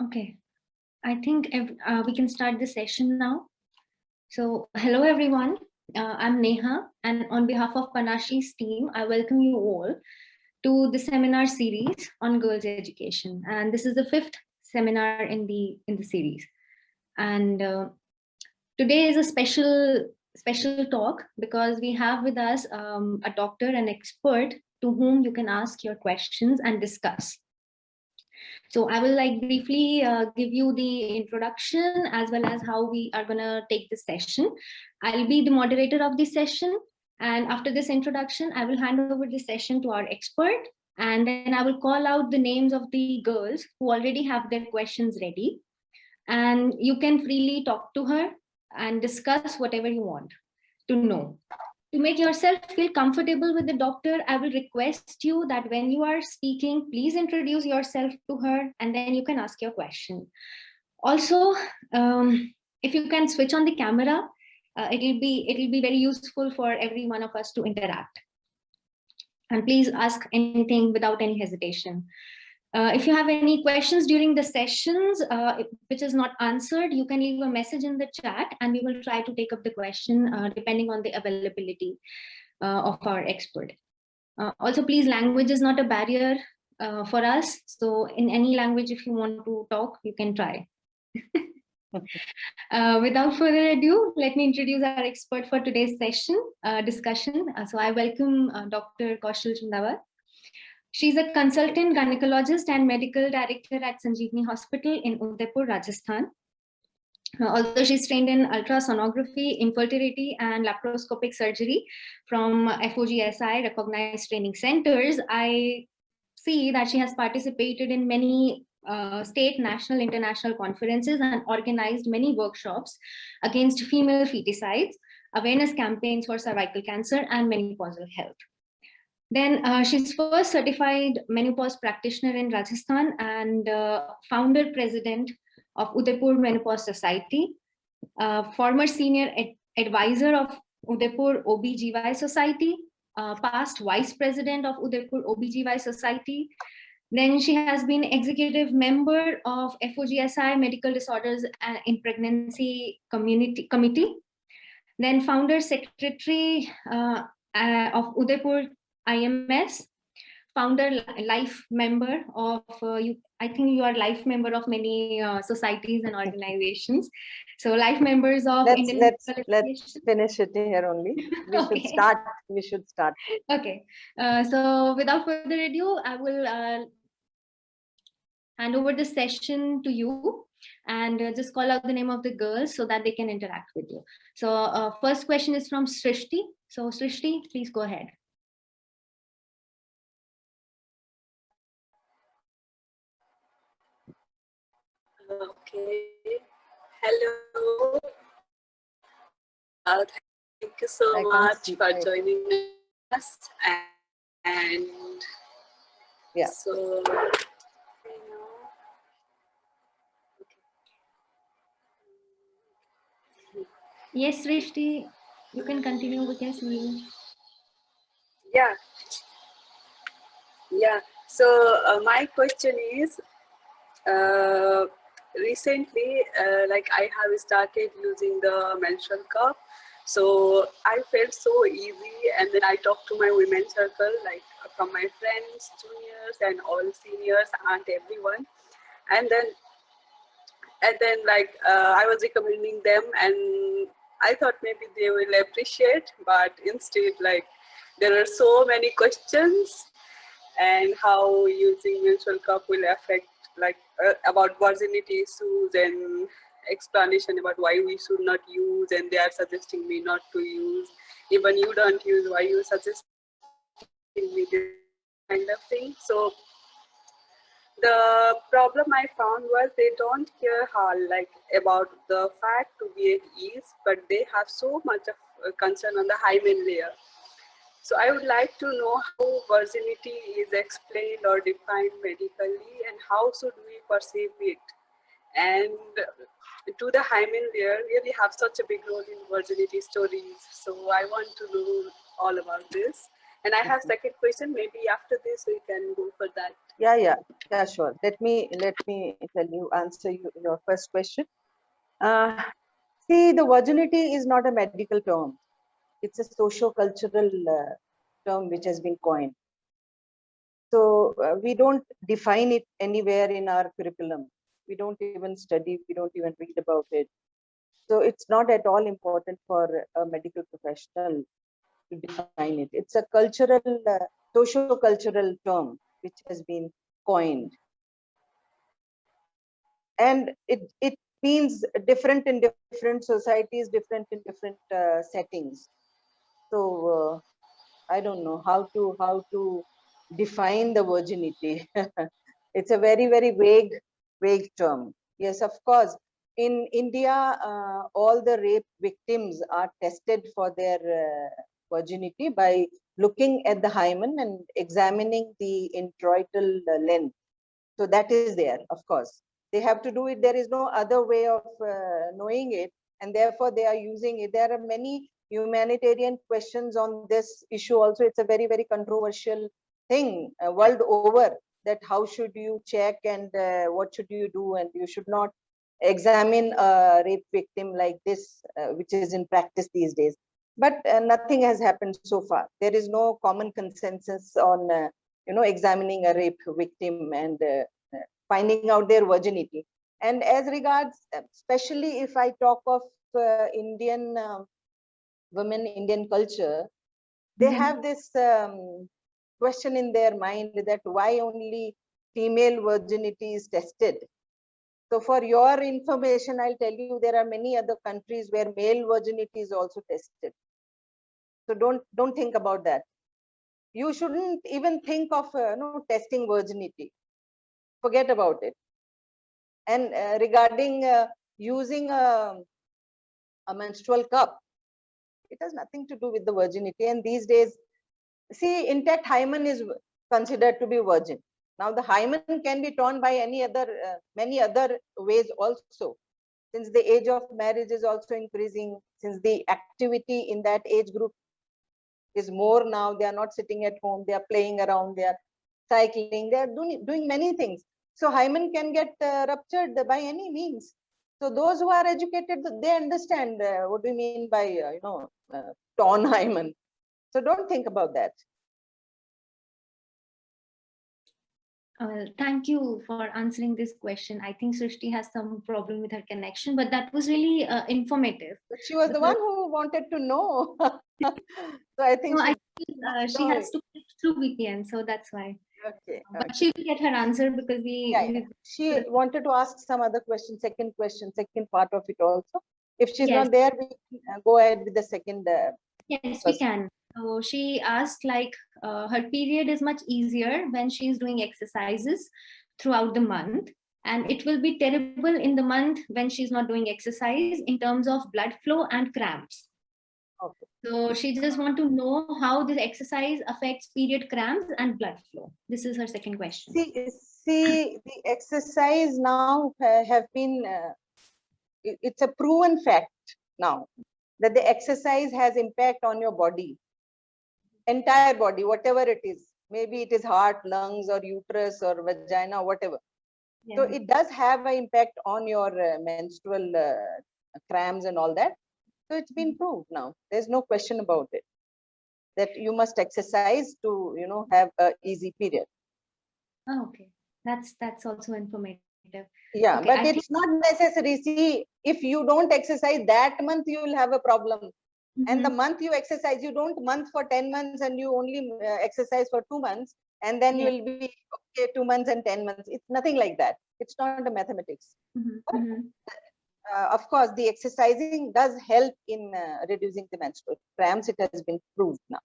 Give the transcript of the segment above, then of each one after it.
Okay, I think we can start the session now. So, hello everyone. I'm Neha, and on behalf of Panashi's team, I welcome you all to the seminar series on girls' education. And this is the fifth seminar in the series. And today is a special talk because we have with us a doctor, an expert to whom you can ask your questions and discuss. So I will briefly give you the introduction as well as how we are going to take the session. I'll be the moderator of the session. And after this introduction, I will hand over the session to our expert. And then I will call out the names of the girls who already have their questions ready. And you can freely talk to her and discuss whatever you want to know. To make yourself feel comfortable with the doctor, I will request you that when you are speaking, please introduce yourself to her and then you can ask your question. Also, if you can switch on the camera, it'll be very useful for every one of us to interact. And please ask anything without any hesitation. If you have any questions during the sessions which is not answered, you can leave a message in the chat and we will try to take up the question depending on the availability of our expert. Also, please, language is not a barrier for us. So in any language, if you want to talk, you can try. Without further ado, let me introduce our expert for today's session discussion. So I welcome Dr. Kaushal Chandawar. She's a consultant gynecologist and medical director at Sanjeevani Hospital in Udaipur, Rajasthan. Although she's trained in ultrasonography, infertility, and laparoscopic surgery from FOGSI recognized training centers, I see that she has participated in many state, national, international conferences and organized many workshops against female feticides, awareness campaigns for cervical cancer, and menopausal health. Then she's first certified menopause practitioner in Rajasthan and founder president of Udaipur Menopause Society, former senior advisor of Udaipur OBGY Society, past vice president of Udaipur OBGY Society. Then she has been executive member of FOGSI Medical Disorders in Pregnancy Committee. Then founder secretary of Udaipur IMS, founder life member of I think you are life member of many societies and organizations. So life members of let's finish it here only. We should start. Okay. So without further ado, I will hand over the session to you and just call out the name of the girls so that they can interact with you. So first question is from Srishti. So Srishti, please go ahead. Okay. Hello. Thank you so much for joining us. And yeah. So, Yes, Srishti, you can continue. We can see you. Yeah. Yeah. So my question is, recently, I have started using the menstrual cup. So I felt so easy, and then I talked to my women's circle, from my friends, juniors, and all seniors, and everyone. And then I was recommending them, and I thought maybe they will appreciate, but instead, there are so many questions, and how using menstrual cup will affect, about virginity issues and explanation about why we should not use, and they are suggesting me not to use. Even you don't use, why you suggesting me this kind of thing? So the problem I found was they don't care how, about the fact to be at ease, but they have so much of concern on the hymen layer. So I would like to know how virginity is explained or defined medically, and how should we perceive it. And do the hymen layer really have such a big role in virginity stories? So I want to know all about this. And I have second question. Maybe after this we can go for that. Yeah, sure. Let me answer your first question. See, the virginity is not a medical term. It's a socio-cultural term which has been coined. So we don't define it anywhere in our curriculum. We don't even study, we don't even read about it. So it's not at all important for a medical professional to define it. It's a cultural, socio-cultural term which has been coined. And it means different in different societies, different in different settings. So I don't know how to define the virginity. It's a very, very vague term. Yes, of course. In India, all the rape victims are tested for their virginity by looking at the hymen and examining the introital length. So that is there, of course. They have to do it. There is no other way of knowing it. And therefore, they are using it. There are many humanitarian questions on this issue also. It's a very, very controversial thing world over, that how should you check and what should you do, and you should not examine a rape victim like this, which is in practice these days. But nothing has happened so far. There is no common consensus on examining a rape victim and finding out their virginity. And as regards, especially if I talk of Indian women, Indian culture, they have this question in their mind that why only female virginity is tested. So for your information, I'll tell you there are many other countries where male virginity is also tested. So don't think about that. You shouldn't even think of testing virginity. Forget about it. And regarding using a menstrual cup, it has nothing to do with the virginity. And these days, see, intact hymen is considered to be virgin. Now the hymen can be torn by many other ways also. Since the age of marriage is also increasing, since the activity in that age group is more now, they are not sitting at home, they are playing around, they are cycling, they are doing many things. So hymen can get ruptured by any means. So those who are educated, they understand what we mean by torn hymen. So don't think about that. Thank you for answering this question. I think Srishti has some problem with her connection, but that was really informative. But she was the one who wanted to know. So I think she has to click through VPN, so that's why. Okay. But she will get her answer because she wanted to ask some other question, second part of it also. If she's not there, we can go ahead with the second. Yes, we can. So she asked, like, her period is much easier when she is doing exercises throughout the month, and it will be terrible in the month when she's not doing exercise in terms of blood flow and cramps. Okay. So she just want to know how this exercise affects period cramps and blood flow. This is her second question. See, the exercise now have been, it's a proven fact now that the exercise has impact on your body, entire body, whatever it is. Maybe it is heart, lungs, or uterus, or vagina, whatever. Yeah. So it does have an impact on your menstrual cramps and all that. So it's been proved now. There's no question about it, that you must exercise to, have an easy period. Oh, okay. That's also informative. Yeah, okay, but it's not necessary. See, if you don't exercise that month, you will have a problem. And the month you exercise, you don't month for 10 months and you only exercise for 2 months, and then you will be okay 2 months and 10 months. It's nothing like that. It's not a mathematics. Of course, the exercising does help in reducing the menstrual cramps. It has been proved now.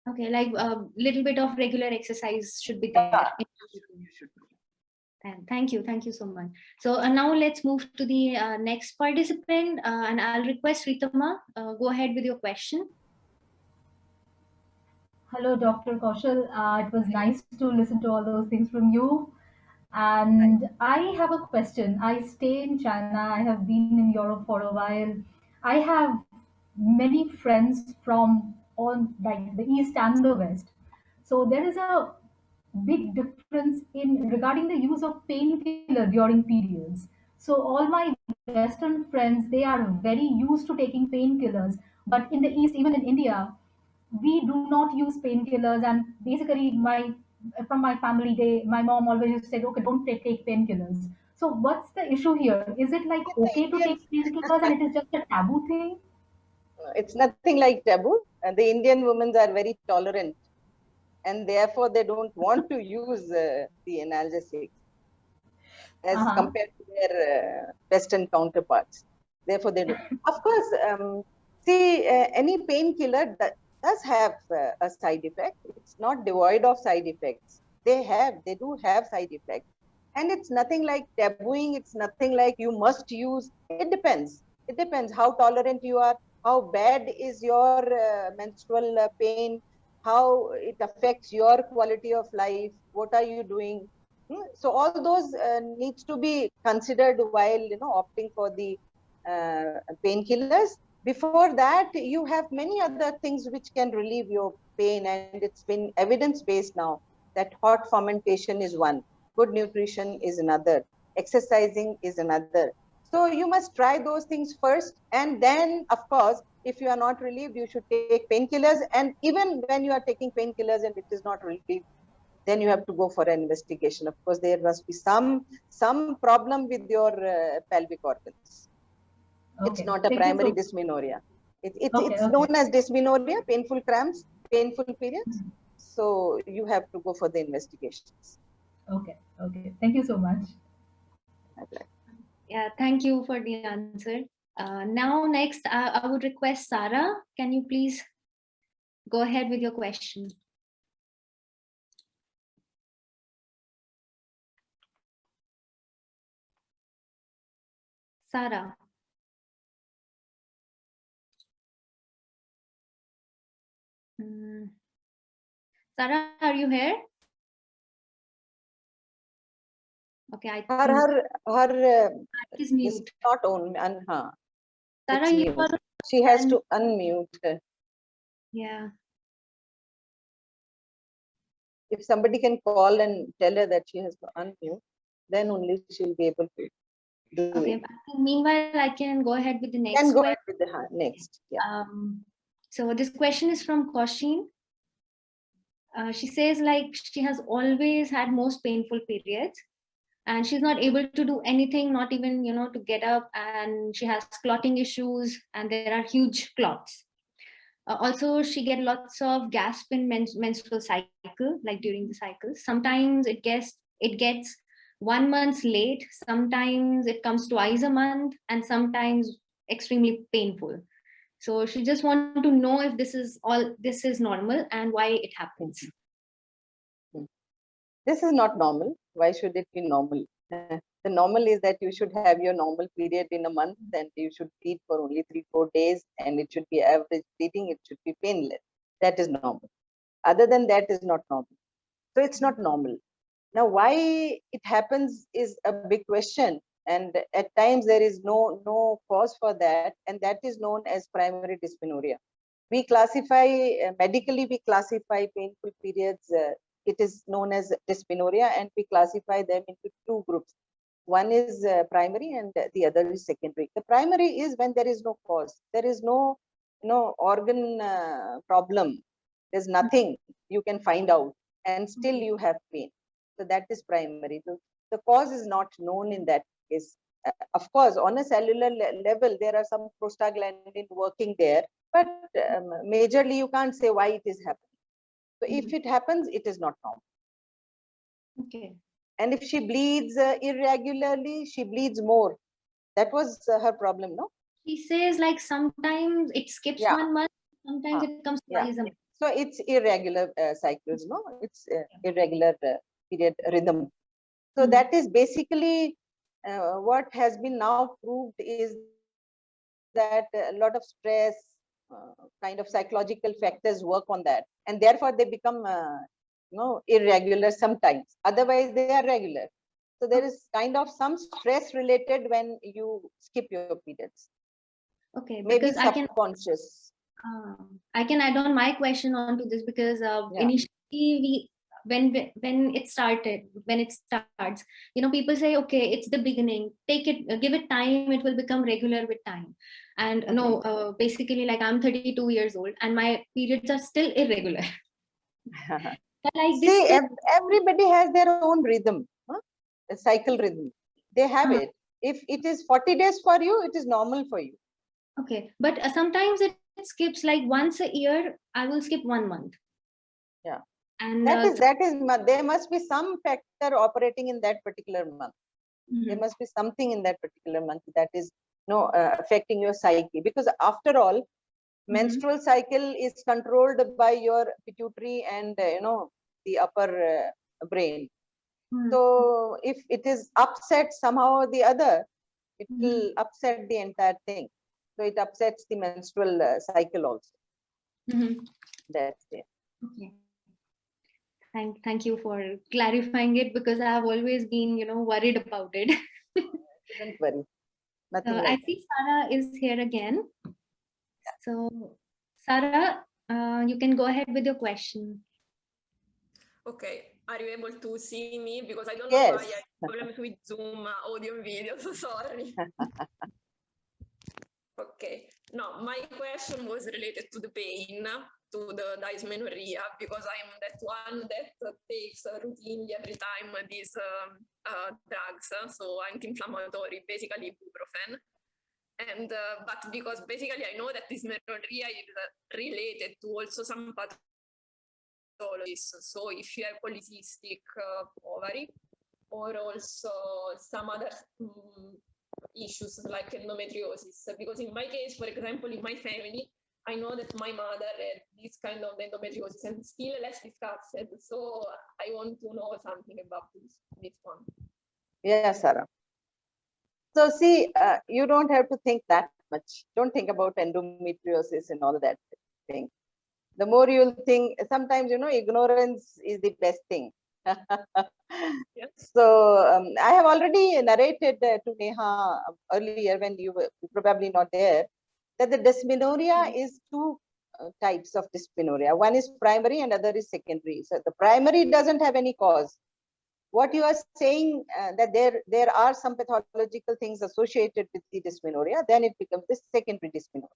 Okay, like a little bit of regular exercise should be there. You should. Thank you so much. So now let's move to the next participant, and I'll request Ritama, go ahead with your question. Hello, Dr. Kaushal. It was nice to listen to all those things from you. And I have a question. I stay in China. I have been in Europe for a while. I have many friends from on like the east and the west. So there is a big difference in regarding the use of painkiller during periods. So all my Western friends, they are very used to taking painkillers, but in the East, even in India, we do not use painkillers. And basically, my from my family, my mom always used to say, "Okay, don't take painkillers." So what's the issue here? Is it like The okay to take Indians, painkillers and it is just a taboo thing? it's nothing like taboo. The Indian women are very tolerant, and therefore they don't want to use the analgesics as Uh-huh. compared to their Western counterparts. Therefore, they do. Of course, see, any painkiller that does have a side effect. It's not devoid of side effects. They do have side effects. And it's nothing like tabooing. It's nothing like you must use. It depends. It depends how tolerant you are, how bad is your menstrual pain, how it affects your quality of life, what are you doing. So all those needs to be considered while opting for the painkillers. Before that, you have many other things which can relieve your pain, and it's been evidence-based now that hot fermentation is one, good nutrition is another, exercising is another. So you must try those things first, and then, of course, if you are not relieved, you should take painkillers. And even when you are taking painkillers and it is not relieved, then you have to go for an investigation. Of course, there must be some problem with your pelvic organs. It's Okay. not a Thank you primary so. dysmenorrhea. Okay. It's Okay. known as dysmenorrhea, painful cramps, painful periods. So you have to go for the investigations. Okay. Okay. Thank you so much. Yeah, thank you for the answer. Now, next, I would request Sarah. Can you please go ahead with your question? Sarah. Sarah, are you here? Okay, I Her think her it is is mute. not on, and Sarah, it's you mute. are She has un- to unmute. yeah. If somebody can call and tell her that she has to unmute, then only she'll be able to do Okay. it. Meanwhile, I can go ahead with the Can next go question. ahead with the next. Yeah. So this question is from Koshin. She says like she has always had most painful periods, and she's not able to do anything, not even to get up, and she has clotting issues, and there are huge clots. Also, she get lots of gasp in menstrual cycle, like during the cycle. Sometimes it gets 1 month late. Sometimes it comes twice a month, and sometimes extremely painful. So she just want to know if this is normal and why it happens. This is not normal. Why should it be normal? The normal is that you should have your normal period in a month, and you should bleed for only 3-4 days, and it should be average bleeding. It should be painless. That is normal. Other than that is not normal. So it's not normal. Now, why it happens is a big question, and at times there is no cause for that, and that is known as primary dysmenorrhea. We classify medically, we classify painful periods. It is known as dysmenorrhea, and we classify them into two groups. One is primary, and the other is secondary. The primary is when there is no cause, there is no organ problem. There's nothing you can find out, and still you have pain. So that is primary. So the cause is not known in that case. Of course, on a cellular level, there are some prostaglandin working there, but majorly you can't say why it is happening. So if it happens, it is not normal. Okay. And if she bleeds irregularly, she bleeds more. That was her problem, no? She says like sometimes it skips Yeah. 1 month, sometimes it comes Yeah. twice a month. So it's irregular cycles, no? It's irregular period rhythm. So that is basically what has been now proved is that a lot of stress, kind of psychological factors work on that, and therefore they become irregular sometimes. Otherwise, they are regular. So there is kind of some stress related when you skip your periods. Okay, Maybe because I can subconscious. I can add on my question onto this because Yeah. initially when it starts, people say, okay, it's the beginning. Take it, give it time. It will become regular with time. And no, basically, like I'm 32 years old and my periods are still irregular. Like this. See, everybody has their own rhythm, a cycle rhythm. They have it. If it is 40 days for you, it is normal for you. Okay, but sometimes it skips, like once a year. I will skip 1 month. Yeah. And That is, there must be some factor operating in that particular month. There Mhm. must be something in that particular month that is affecting your psyche, because after all, menstrual cycle is controlled by your pituitary and the upper brain. Mhm. So if it is upset somehow or the other, it will upset the entire thing. So it upsets the menstrual cycle also. Mhm. That's it. Okay. Thank you for clarifying it, because I have always been, worried about it. Don't worry, nothing I like that. see Sarah is here again. So, Sarah, you can go ahead with your question. Okay, are you able to see me? Because I don't know why I Yes. have problems with Zoom audio and video, so sorry. Okay, no, my question was related to the pain, to the dysmenorrhea, because I'm that one that takes routinely every time these drugs, so anti-inflammatory, basically ibuprofen. And but because basically I know that dysmenorrhea is related to also some pathologies. So if you have polycystic ovary, or also some other issues like endometriosis. Because in my case, for example, in my family, I know that my mother had this kind of endometriosis and still less discussed. So I want to know something about this one. Yeah, Sarah. So see, you don't have to think that much. Don't think about endometriosis and all that thing. The more you'll think, sometimes, ignorance is the best thing. Yes. So I have already narrated to Neha earlier, when you were probably not there, that the dysmenorrhea is two types of dysmenorrhea. One is primary and other is secondary. So the primary doesn't have any cause. What you are saying, that there are some pathological things associated with the dysmenorrhea, then it becomes the secondary dysmenorrhea.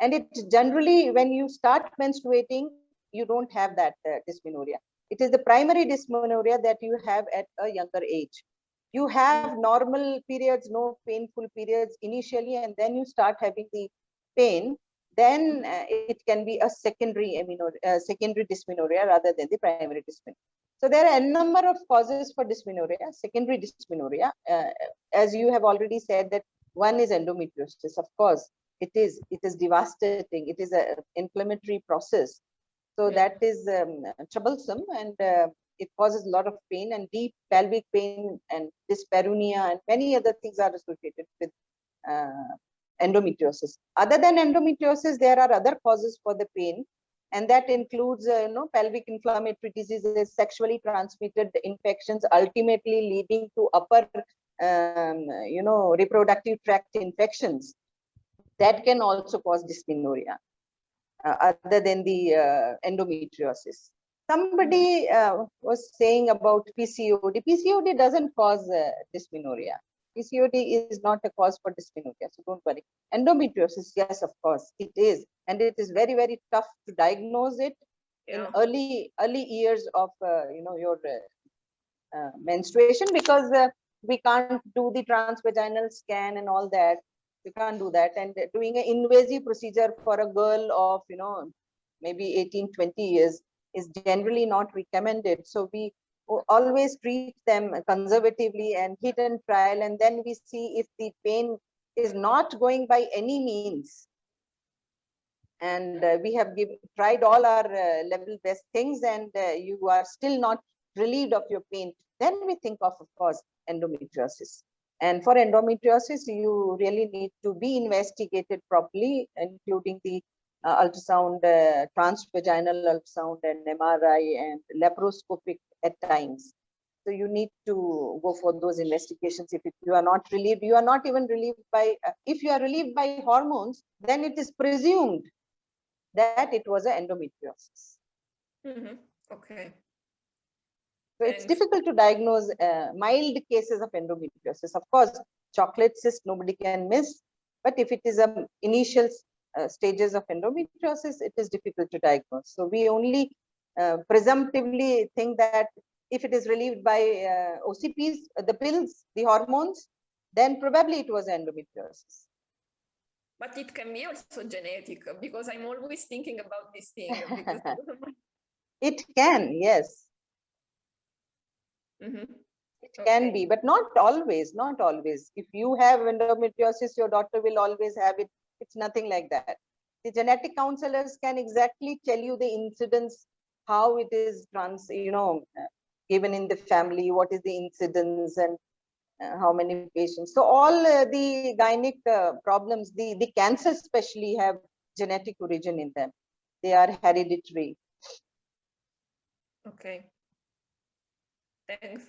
And it generally, when you start menstruating, you don't have that dysmenorrhea. It is the primary dysmenorrhea that you have at a younger age. You have normal periods, no painful periods initially, and then you start having the pain. Then it can be a secondary dysmenorrhea rather than the primary dysmenorrhea. So there are a number of causes for dysmenorrhea, secondary dysmenorrhea. As you have already said, that one is endometriosis. Of course, it is devastating. It is an inflammatory process. So that is troublesome, and it causes a lot of pain, and deep pelvic pain and dyspareunia and many other things are associated with endometriosis. Other than endometriosis, there are other causes for the pain, and that includes pelvic inflammatory diseases, sexually transmitted infections, ultimately leading to upper reproductive tract infections. That can also cause dysmenorrhea, other than the endometriosis. Somebody was saying about PCOD. PCOD doesn't cause dysmenorrhea. PCOD is not a cause for dysmenorrhea, so don't worry. Endometriosis, yes, of course, it is. And it is very, very tough to diagnose it in early years of your menstruation, because we can't do the transvaginal scan and all that. We can't do that. And doing an invasive procedure for a girl of maybe 18, 20 years is generally not recommended. So we always treat them conservatively and hit and trial, and then we see if the pain is not going by any means, and we have tried all our level best things, and you are still not relieved of your pain, then we think of course, endometriosis. And for endometriosis, you really need to be investigated properly, including the ultrasound, transvaginal ultrasound, and MRI, and laparoscopic at times. So you need to go for those investigations. If you are not relieved, you are not even relieved by, if you are relieved by hormones, then it is presumed that it was an endometriosis. Okay. So it's Thanks. difficult to diagnose mild cases of endometriosis. Of course, chocolate cyst nobody can miss, but if it is a initial stages of endometriosis, it is difficult to diagnose. So we only presumptively think that if it is relieved by OCPs, the pills, the hormones, then probably it was endometriosis. But it can be also genetic, because I'm always thinking about this thing. Because It can, yes. It can be, but not always, not always. If you have endometriosis, your daughter will always have it. It's nothing like that. The genetic counselors can exactly tell you the incidence, how it is given in the family, what is the incidence, and how many patients. So all the gynec problems, the cancer especially, have genetic origin in them. They are hereditary. Okay. Thanks.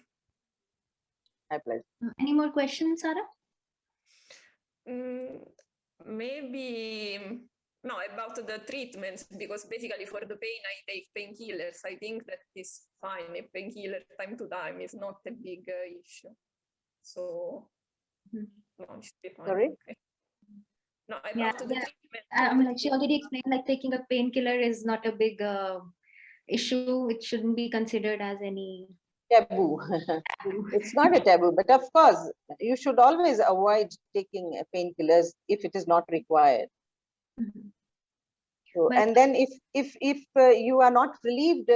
My pleasure. Any more questions, Sarah? Maybe no, about the treatments, because basically for the pain I take painkillers. I think that is fine. A painkiller time to time is not a big issue. So no, it should be fine. Sorry? Okay. No, about Yeah, the yeah. treatment. I mean, like she already explained, like taking a painkiller is not a big issue. It shouldn't be considered as any Taboo. It's not a taboo, but of course, you should always avoid taking painkillers if it is not required. So, But- and then if you are not relieved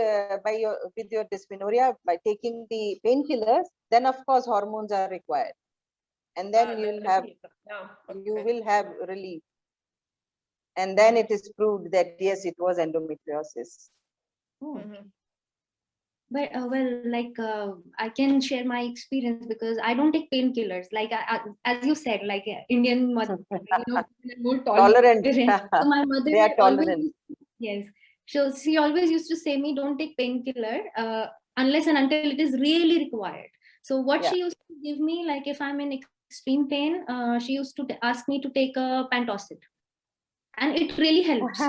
with your dysmenorrhea by taking the painkillers, then of course hormones are required, and then you will have relief, and then it is proved that yes, it was endometriosis. But I can share my experience because I don't take painkillers. Like as you said, like Indian mother, more Tolerant. So my mother, They are tolerant. Yes. So she always used to say me, don't take painkiller unless and until it is really required. So what she used to give me, like if I'm in extreme pain, she used to ask me to take a Pantocid. And it really helps.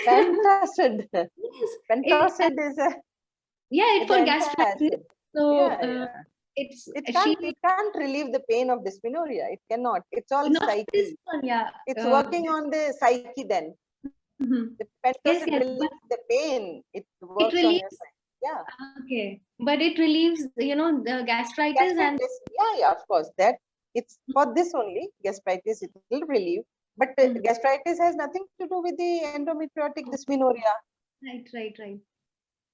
Pantocid. Yes. Pantocid is a for gastritis. So it can't relieve the pain of dysmenorrhea. It cannot. It's all psyche. It's working on the psyche then. The Pantocid relieves the pain. It works on your psyche. Yeah. Okay. But it relieves, the gastritis and yeah, of course. That it's for this only, gastritis, it will relieve. But gastritis has nothing to do with the endometriotic dysmenorrhea. Right.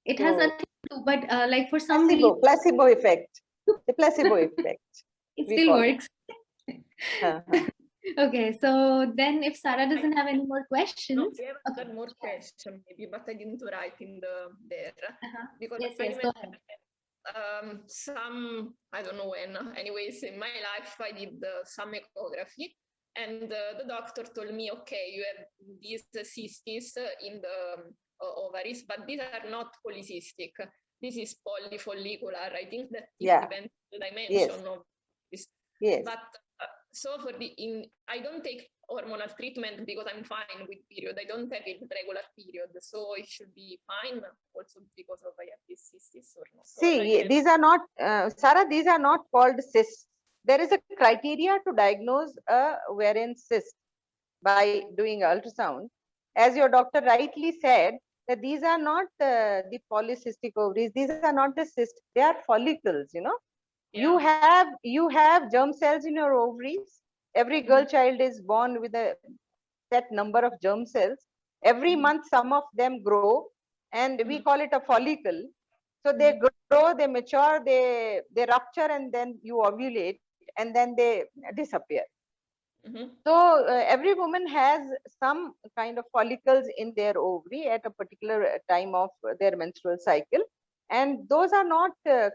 It has nothing to do, but like for some placebo effect. The placebo effect. It still works. Okay, so then if Sarah doesn't have any more questions. No, we have one more question maybe, but I didn't write in there. Because yes, go ahead. Some, I don't know when, anyways, in my life I did some ecography, and the doctor told me, okay, you have these cysts in the ovaries, but these are not polycystic. This is polyfollicular. I think that it depends on the dimension of this. Yes. But so I don't take hormonal treatment because I'm fine with period. I don't have a regular period, so it should be fine also because of I have this cysts or not. See, these are not, Sarah, these are not called cysts. There is a criteria to diagnose a ovarian cyst by doing ultrasound. As your doctor rightly said, that these are not the polycystic ovaries. These are not the cysts. They are follicles, Yeah. You have germ cells in your ovaries. Every girl child is born with a set number of germ cells. Every month, some of them grow, and we call it a follicle. So they grow, they mature, they rupture, and then you ovulate, and then they disappear. So every woman has some kind of follicles in their ovary at a particular time of their menstrual cycle, and those are not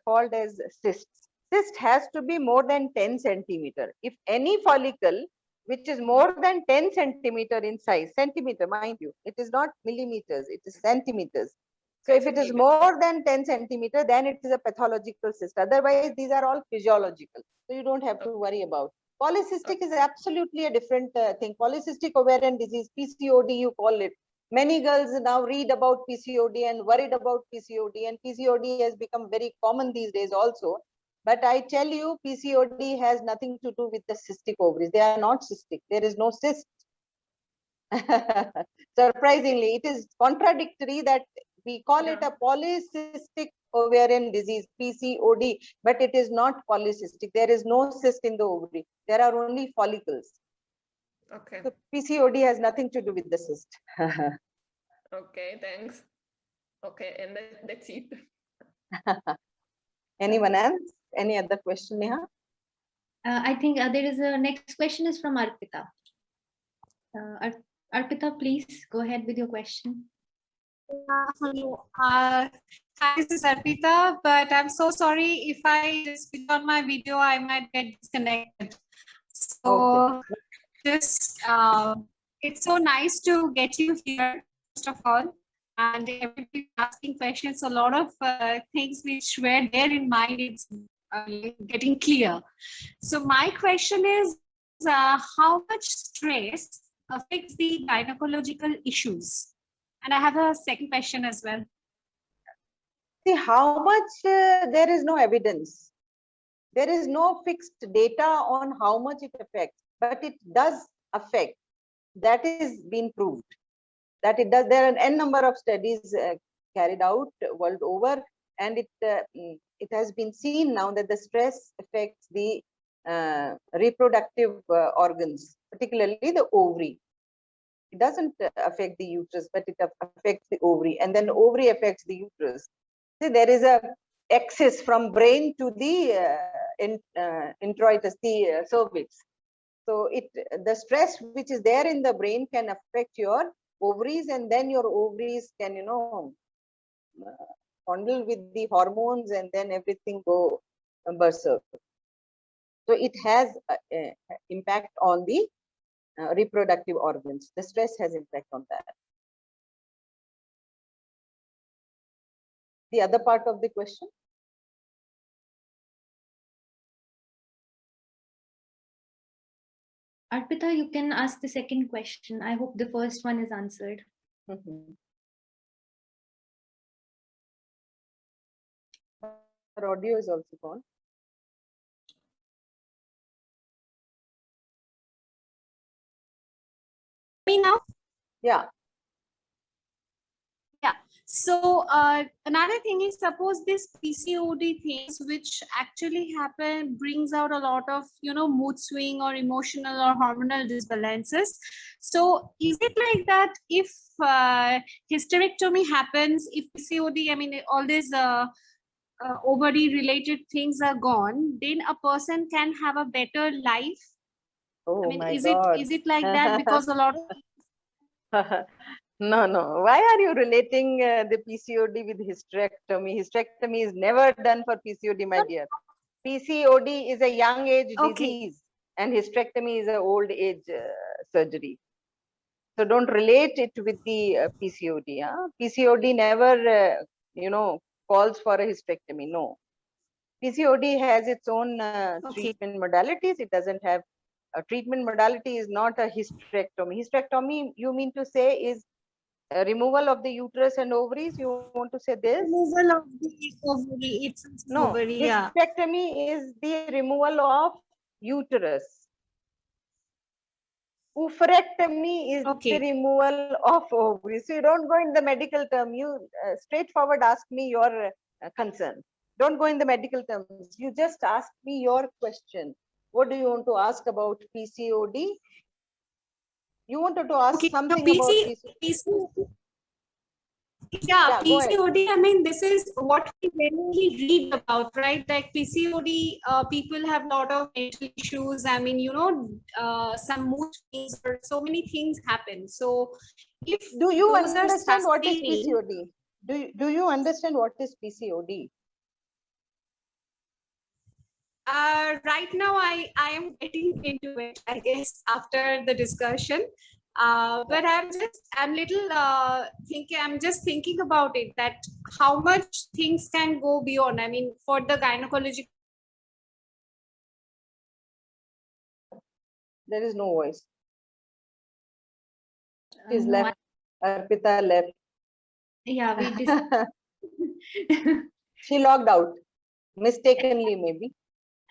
called as cysts. Cyst has to be more than 10 centimeter. If any follicle which is more than 10 centimeter in size, centimeter, mind you, it is not millimeters, it is centimeters. So if it is more than 10 centimeter, then it is a pathological cyst. Otherwise, these are all physiological. So you don't have to worry about. Polycystic is absolutely a different thing. Polycystic ovarian disease, PCOD, you call it. Many girls now read about PCOD and worried about PCOD, and PCOD has become very common these days also. But I tell you, PCOD has nothing to do with the cystic ovaries. They are not cystic. There is no cyst. Surprisingly, it is contradictory that we call it a polycystic ovarian disease, PCOD, but it is not polycystic. There is no cyst in the ovary. There are only follicles. Okay. So PCOD has nothing to do with the cyst. Okay, thanks. Okay, and that's it. Anyone else? Any other question, Neha? I think there is a next question is from Arpita. Arpita, please go ahead with your question. Hello. Hi, this is Arpita, but I'm so sorry if I just switch on my video, I might get disconnected. So just, it's so nice to get you here, first of all, and everybody asking questions. A lot of things which were there in mind, it's getting clear. So my question is, how much stress affects the gynecological issues? And I have a second question as well. See, how much there is no evidence. There is no fixed data on how much it affects, but it does affect. That is been proved. That it does. There are n number of studies carried out world over, and it has been seen now that the stress affects the reproductive organs, particularly the ovary. It doesn't affect the uterus, but it affects the ovary, and then ovary affects the uterus. See, there is a axis from brain to the introitus, the cervix. So the stress which is there in the brain can affect your ovaries, and then your ovaries can, handle with the hormones, and then everything go berserk. So it has impact on the reproductive organs. The stress has impact on that. The other part of the question? Arpita, you can ask the second question. I hope the first one is answered. Her audio is also gone. Me now? Yeah. Yeah. So another thing is, suppose this PCOD things which actually happen brings out a lot of mood swing or emotional or hormonal disbalances. So is it like that if hysterectomy happens, if PCOD, I mean all these ovary related things are gone, then a person can have a better life? Oh, I mean, my is God. it like that? Because a lot of No. Why are you relating the PCOD with hysterectomy? Hysterectomy is never done for PCOD, my dear. PCOD is a young age disease, and hysterectomy is an old age surgery. So don't relate it with the PCOD. PCOD never, calls for a hysterectomy. No. PCOD has its own treatment modalities. It doesn't have a treatment modality is not a hysterectomy. Hysterectomy, you mean to say, is removal of the uterus and ovaries? You want to say this? removal of the ovary. It's No, ovary, yeah. hysterectomy is the removal of uterus. Oophorectomy is the removal of ovaries. So you don't go in the medical term. You straightforward ask me your concern. Don't go in the medical terms. You just ask me your question. What do you want to ask about PCOD? You wanted to ask something about PCOD. Yeah, PCOD, I mean, this is what we generally read about, right? Like PCOD, people have a lot of mental issues. I mean, some mood swings or so many things happen. So if do you understand what is PCOD? Do you understand what is PCOD? Right now, I am getting into it, I guess, after the discussion. But I'm just thinking about it, that how much things can go beyond. I mean, for the gynecological. There is no voice. She's No, left. Arpita left. yeah, we She logged out. Mistakenly, maybe.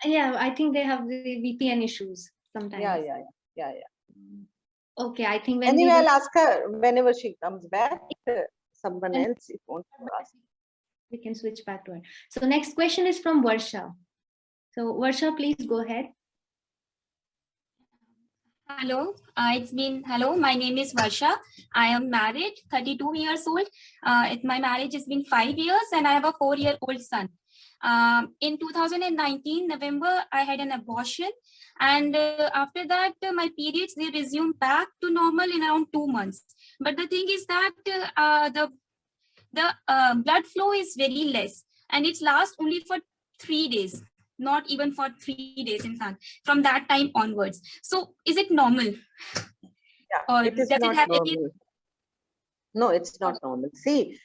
yeah, I think they have the VPN issues sometimes. Yeah. Okay, I think when Anyway, we I'll ask her whenever she comes back. Someone else, if wants to ask. we can switch back to her. So next question is from Varsha. So Varsha, please go ahead. Hello, hello. My name is Varsha. I am married, 32 years old. My marriage has been 5 years, and I have a 4-year-old son. In 2019 November, I had an abortion, and after that, my periods they resumed back to normal in around 2 months. But the thing is that the blood flow is very less, and it lasts only for 3 days. Not even for 3 days, in fact, from that time onwards. So, is it normal? Yeah, Or it is does not it have normal. any? No, it's not normal. See,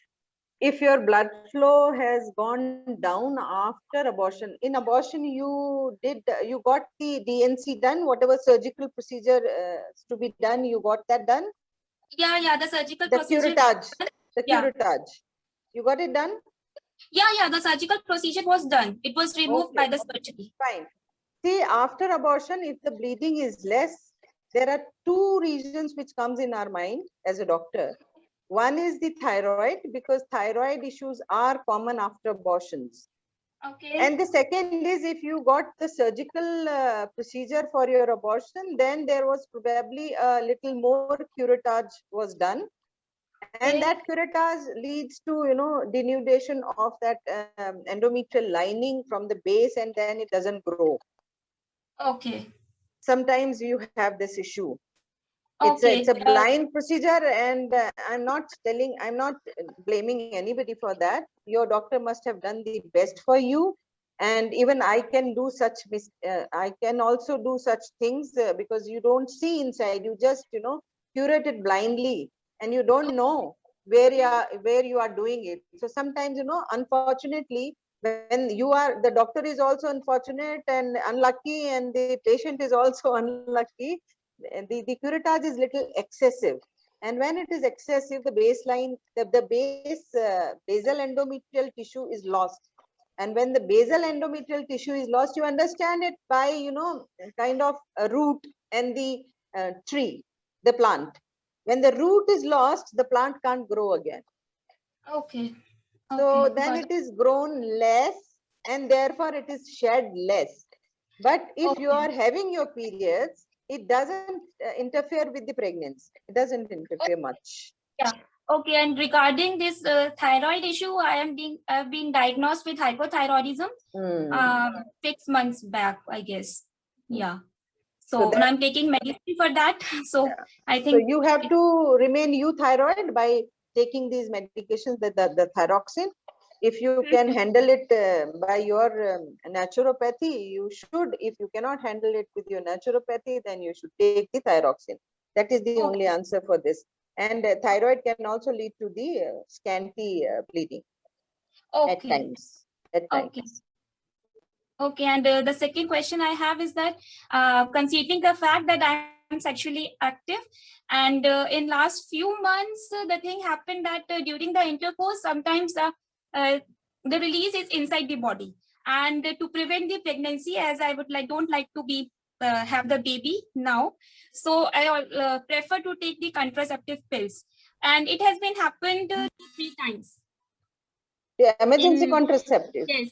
if your blood flow has gone down after abortion, in abortion you got the DNC done, whatever surgical procedure to be done, you got that done. Yeah, the surgical The procedure. curettage, Yeah. you got it done. Yeah, the surgical procedure was done. It was removed by the surgery. Fine. See, after abortion, if the bleeding is less, there are 2 reasons which comes in our mind as a doctor. One is the thyroid, because thyroid issues are common after abortions. Okay. And the second is, if you got the surgical procedure for your abortion, then there was probably a little more curettage was done. And that curettage leads to, denudation of that endometrial lining from the base, and then it doesn't grow. Okay. Sometimes you have this issue. Okay. It's a blind procedure, and I'm not blaming anybody for that. Your doctor must have done the best for you. And even I can do I can also do such things because you don't see inside. You just, curate it blindly, and you don't know where you are doing it. So sometimes, unfortunately, when the doctor is also unfortunate and unlucky, and the patient is also unlucky, the curettage is little excessive. And when it is excessive, the baseline, the basal endometrial tissue is lost. And when the basal endometrial tissue is lost, you understand it by, kind of a root and the tree, the plant. When the root is lost, the plant can't grow again. Okay. So then it is grown less, and therefore it is shed less. But if you are having your periods, it doesn't interfere with the pregnancy. It doesn't interfere much. Yeah. Okay. And regarding this thyroid issue, I've been diagnosed with hypothyroidism 6 months back, I guess. Yeah. So and I'm taking medicine for that. So I think. So you have to remain euthyroid by taking these medications, the thyroxine. If you can handle it by your naturopathy, you should. If you cannot handle it with your naturopathy, then you should take the thyroxine. That is the only answer for this. And thyroid can also lead to the scanty bleeding at times. Okay, and the second question I have is that considering the fact that I'm sexually active, and in last few months, the thing happened that during the intercourse, sometimes the release is inside the body. And to prevent the pregnancy, as I don't like to be have the baby now, so I prefer to take the contraceptive pills. And it has been happened 3 times. The emergency contraceptive. Yes.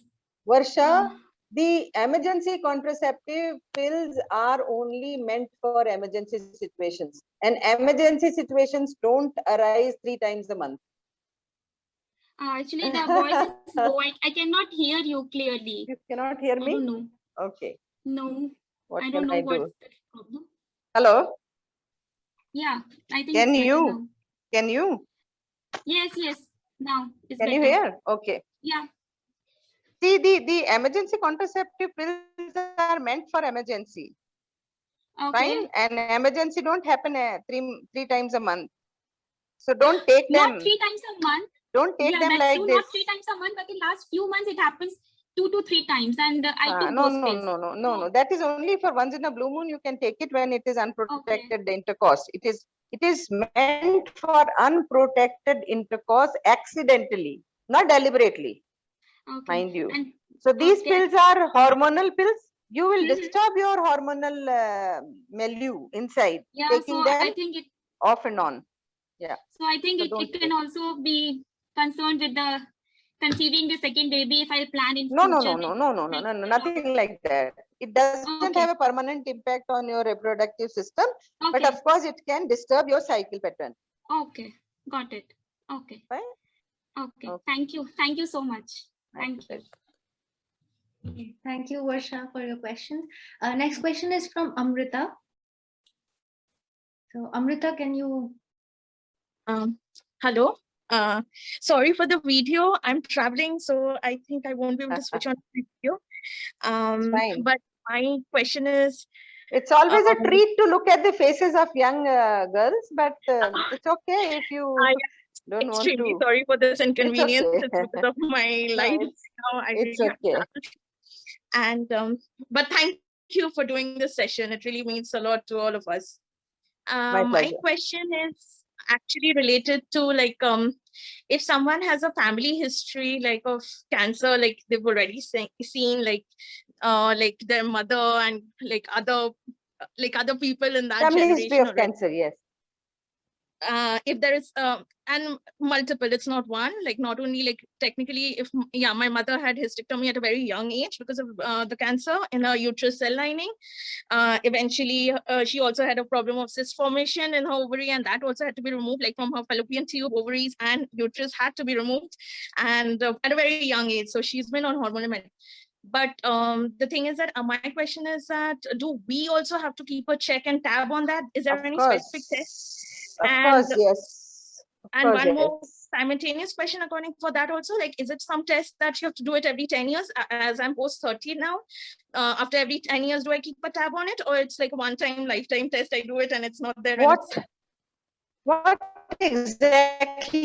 Varsha, the emergency contraceptive pills are only meant for emergency situations, and emergency situations don't arise 3 times a month. Actually, the voice is low. I cannot hear you clearly. You cannot hear me? I don't know. Okay. No. What I don't know can I do? what's the problem. Hello? Yeah, I think Can it's better you? now. Can you? Yes. Now it's Can better. you hear? Okay. Yeah. See, the emergency contraceptive pills are meant for emergency. Okay. Fine. And emergency don't happen three times a month. So don't take them. Not 3 times a month. Don't take them that's like true, this. Not 3 times a month, but in last few months it happens 2 to 3 times, and I took No, those no, pills. no, no, no, no. That is only for once in a blue moon. You can take it when it is unprotected intercourse. It is meant for unprotected intercourse accidentally, not deliberately, Okay. mind you. And So these okay. pills are hormonal pills. You will Mhm. disturb your hormonal milieu inside, Yeah, taking so them I think it. off and on. Yeah. So I think So it don't can take. also be concerned with the conceiving the second baby if I plan in No, no, future. no, no, no, no, no, no, no, nothing like that. It doesn't Okay. have a permanent impact on your reproductive system, but Okay. of course it can disturb your cycle pattern. Okay. Got it. Okay. Fine. Okay. Okay. Thank you. Thank you so much. My Thank you. pleasure. Okay, thank you, Varsha, for your questions. Next question is from Amrita. So, Amrita, can you? Hello. Sorry for the video. I'm traveling, so I think I won't be able to switch on the video. Fine. But my question is, It's always a treat to look at the faces of young girls, but it's okay if you I don't am want extremely to. sorry for this inconvenience. okay. It's because of my No, life. it's Now I it's really have to okay. travel. And but thank you for doing this session. It really means a lot to all of us. My My pleasure. question is actually related to like if someone has a family history like of cancer, like they've already seen like their mother and like other people in that Family history generation of already. cancer, yes. If there is and multiple, it's not one, like not only like technically if my mother had hysterectomy at a very young age because of the cancer in her uterus cell lining. Eventually she also had a problem of cyst formation in her ovary, and that also had to be removed, like from her fallopian tube, ovaries and uterus had to be removed, and at a very young age. So she's been on hormonal medicine. But the thing is that my question is that do we also have to keep a check and tab on that? Is there Of any course. specific test? Of And course, yes. Of and course, one more yes. simultaneous question according for that also, like, is it some test that you have to do it every 10 years? As I'm post 30 now, after every 10 years, do I keep a tab on it, or it's like a one-time lifetime test? I do it and it's not there. What exactly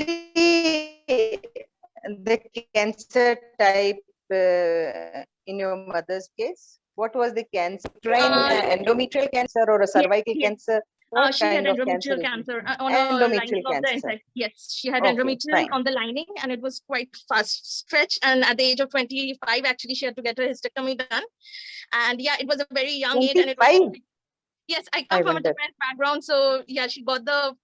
the cancer type in your mother's case? What was the cancer? Endometrial cancer or a cervical cancer? What She had kind of endometrial cancer? on a lining Endometrial of the cancer. inside. Yes, she had Okay, endometrial fine. on the lining, and it was quite fast stretch. And at the age of 25, actually, she had to get her hysterectomy done. And yeah, it was a very young age, and it was. 25? Yes, I come I from a wonder. different background, so yeah, she got the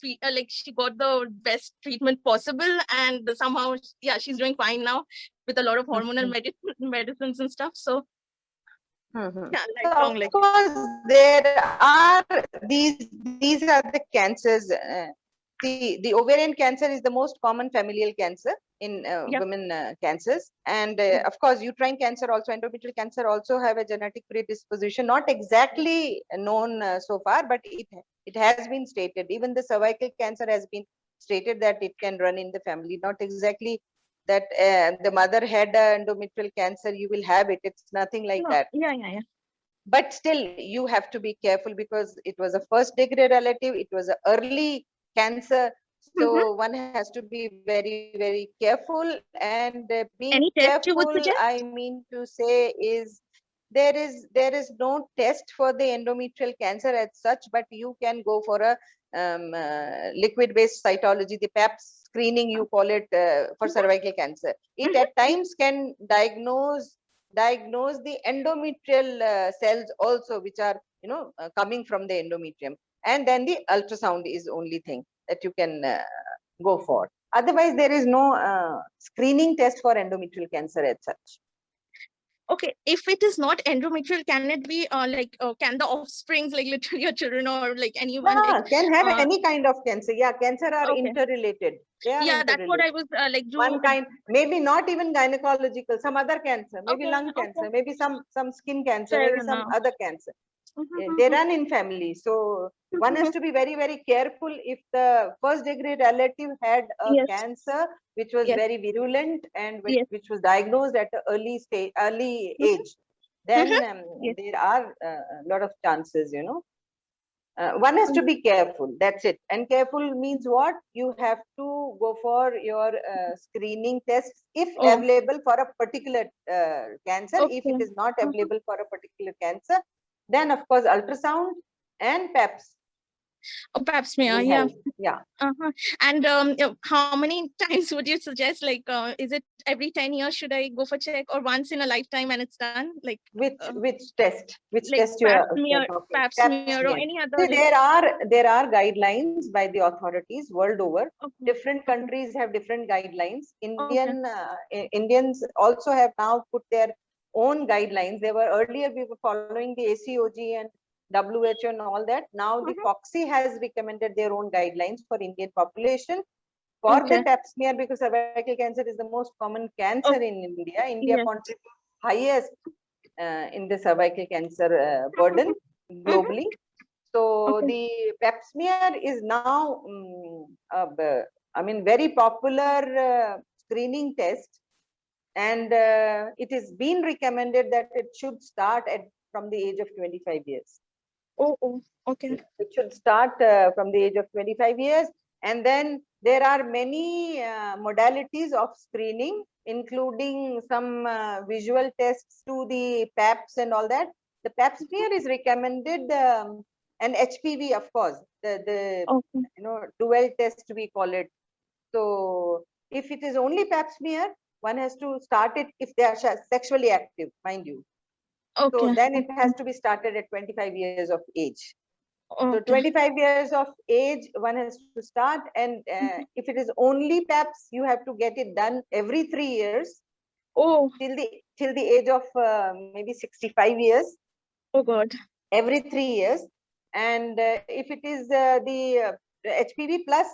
she got the best treatment possible, and somehow yeah, she's doing fine now with a lot of hormonal medicines and stuff. So yeah, So of course, there are these are the cancers. The ovarian cancer is the most common familial cancer in women cancers, and of course uterine cancer, also endometrial cancer, also have a genetic predisposition, not exactly known so far, but it has been stated. Even the cervical cancer has been stated that it can run in the family, not exactly that the mother had endometrial cancer, you will have it. It's nothing like that. Yeah. But still, you have to be careful because it was a first degree relative. It was an early cancer. So one has to be very, very careful. And being Any test you would careful, suggest? I mean to say, is there is no test for the endometrial cancer as such, but you can go for a liquid-based cytology, the PAP screening, you call it, for cervical cancer. It at times can diagnose the endometrial cells also, which are coming from the endometrium, and then the ultrasound is only thing that you can go for. Otherwise, there is no screening test for endometrial cancer as such. Okay, if it is not endometrial, can it be can the offsprings, like literally your children or like anyone? Yeah, like, can have any kind of cancer. Yeah, cancer are interrelated. They are yeah, interrelated. that's what I was One kind, maybe not even gynecological, some other cancer, maybe lung cancer, maybe some skin cancer, Fair maybe some enough. other cancer. They run in family. So one has to be very, very careful. If the first degree relative had a cancer which was very virulent and which was diagnosed at an early age, then there are a lot of chances, One has to be careful. That's it. And careful means what? You have to go for your screening tests if Oh. available for a particular cancer. If it Okay. is not available for a particular cancer, then of course ultrasound and PAPS Oh, pap smear, will yeah. help. Yeah. And how many times would you suggest? Like, is it every 10 years should I go for check, or once in a lifetime and it's done? Like, Which test? Which like test you pap are smear, talking? pap Pap smear, or smear. any other? See, Like, there are guidelines by the authorities world over. okay. Different Okay. countries have different guidelines. Okay. Indians also have now put their own guidelines. They were earlier we were following the ACOG and WHO and all that. Now the FOXI has recommended their own guidelines for Indian population for Okay. the pap smear, because cervical cancer is the most common cancer in India. India Yes. contributes highest in the cervical cancer burden globally. So Okay. the pap smear is now, I mean, very popular screening test, and it is been recommended that it should start from the age of 25 years. Oh, okay. It should start from the age of 25 years, and then there are many modalities of screening, including some visual tests to the PAPs and all that. The pap smear is recommended, and HPV, of course, the Okay. dual test we call it. So if it is only pap smear, one has to start it if they are sexually active, mind you. Okay. So then it has to be started at 25 years of age. So Okay. 25 years of age, one has to start. And if it is only PAPS, you have to get it done every 3 years. Oh. Till the age of maybe 65 years. Oh God. Every 3 years. And if it is the HPV plus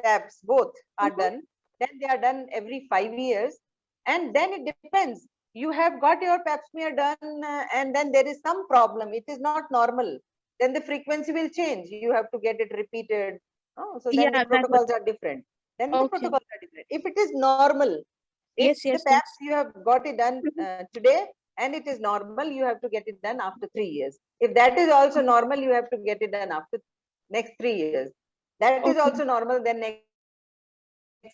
PAPS, both are done, then they are done every 5 years. And then it depends. You have got your pap smear done, and then there is some problem. It is not normal. Then the frequency will change. You have to get it repeated. Oh, so then the protocols are different. Then the protocols are different. If it is normal, if the PAPS you have got it done today and it is normal, you have to get it done after 3 years. If that is also normal, you have to get it done after next 3 years. That is also normal, then next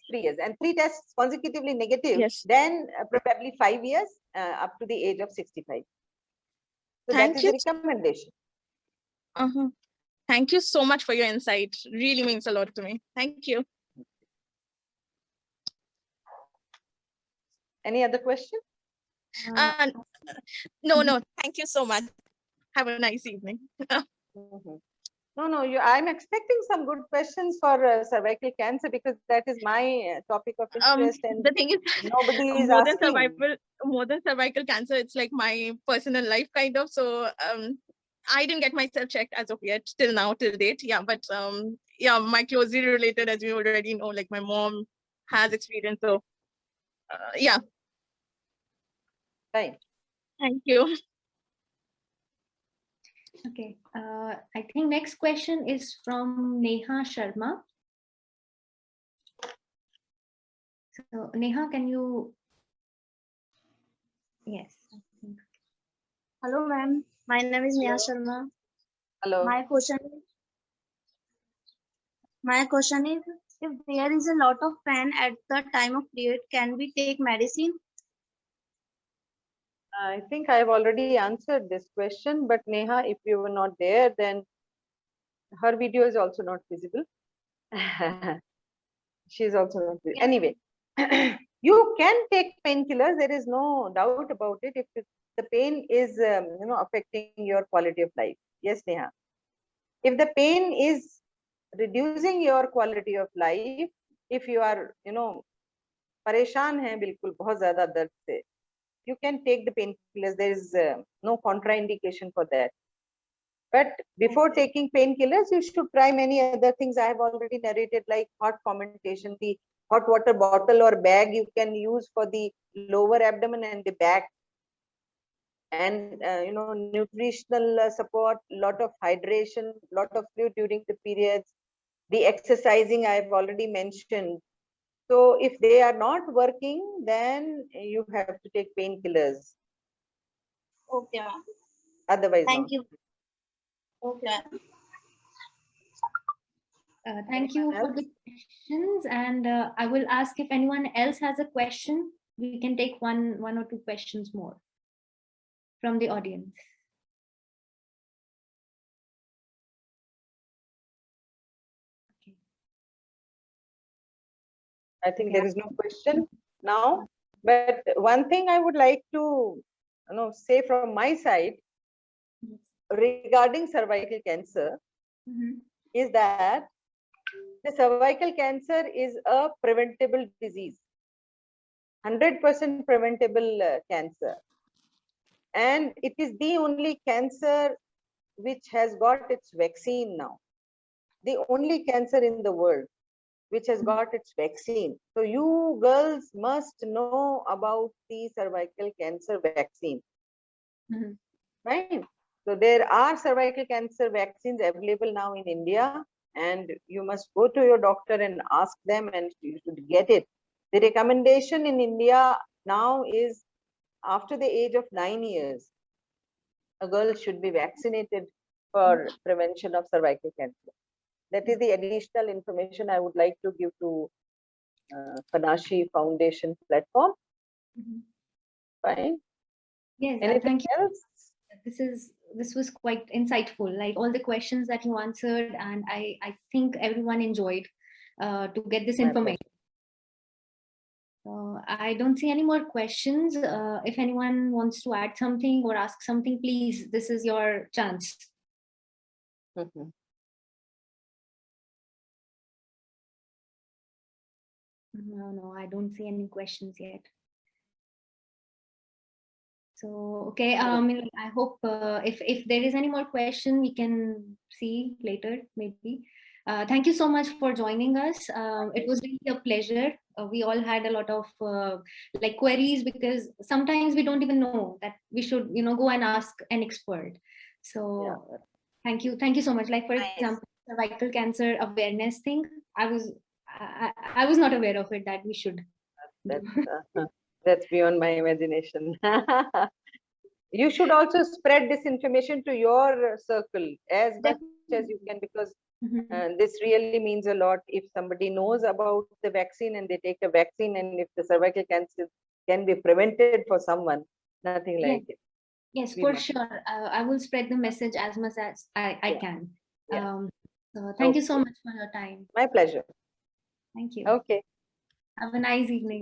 3 years. And 3 tests consecutively negative, then probably 5 years up to the age of 65. So that is the recommendation. Thank you so much for your insight. Really means a lot to me. Thank you. Any other question? No. Thank you so much. Have a nice evening. No, I'm expecting some good questions for cervical cancer, because that is my topic of interest, and the thing is, nobody is more asking. Than cervical cancer, it's like my personal life kind of. So I didn't get myself checked as of yet, till date. Yeah, but yeah, my closely related, as you already know, like my mom has experience. So yeah. Fine. Thank you. Okay, I think next question is from Neha Sharma. So Neha, can you? Yes. Hello, ma'am. My name is Neha Sharma. Hello. My question is, if there is a lot of pain at the time of period, can we take medicine? I think I've already answered this question, but Neha, if you were not there, then her video is also not visible. She's also not visible. Anyway, you can take painkillers. There is no doubt about it. If the pain is, affecting your quality of life. Yes, Neha. If the pain is reducing your quality of life, if you are, परेशान हैं बिल्कुल बहुत ज़्यादा दर्द से, you can take the painkillers. There is no contraindication for that. But before taking painkillers, you should try many other things I have already narrated, like hot fomentation, the hot water bottle or bag you can use for the lower abdomen and the back. And, nutritional support, lot of hydration, lot of fluid during the periods. The exercising I have already mentioned. So if they are not working, then you have to take painkillers. Okay. Otherwise, thank not. you. Okay. Thank you for the questions, and I will ask if anyone else has a question. We can take one or two questions more from the audience. I think there is no question now, but one thing I would like to say from my side regarding cervical cancer is that the cervical cancer is a preventable disease, 100% preventable cancer, and it is the only cancer which has got its vaccine now, the only cancer in the world which has got its vaccine. So you girls must know about the cervical cancer vaccine, right? So there are cervical cancer vaccines available now in India, and you must go to your doctor and ask them, and you should get it. The recommendation in India now is after the age of 9 years, a girl should be vaccinated for prevention of cervical cancer. That is the additional information I would like to give to Panashi Foundation platform. Fine. Yes, Anything thank you. else? This was quite insightful. Like all the questions that you answered, and I think everyone enjoyed to get this information. I don't see any more questions. If anyone wants to add something or ask something, please, this is your chance. No, I don't see any questions yet. So, okay, I hope if there is any more question, we can see later, maybe. Thank you so much for joining us. It was really a pleasure. We all had a lot of like queries, because sometimes we don't even know that we should, go and ask an expert. So thank you so much. Like, for example, cervical cancer awareness thing, I was not aware of it, that we should. That's beyond my imagination. You should also spread this information to your circle as much as you can, because this really means a lot. If somebody knows about the vaccine and they take a vaccine, and if the cervical cancer can be prevented for someone, nothing like it. Yes, for sure. I will spread the message as much as I can. So thank you so much for your time. My pleasure. Thank you. Okay. Have a nice evening.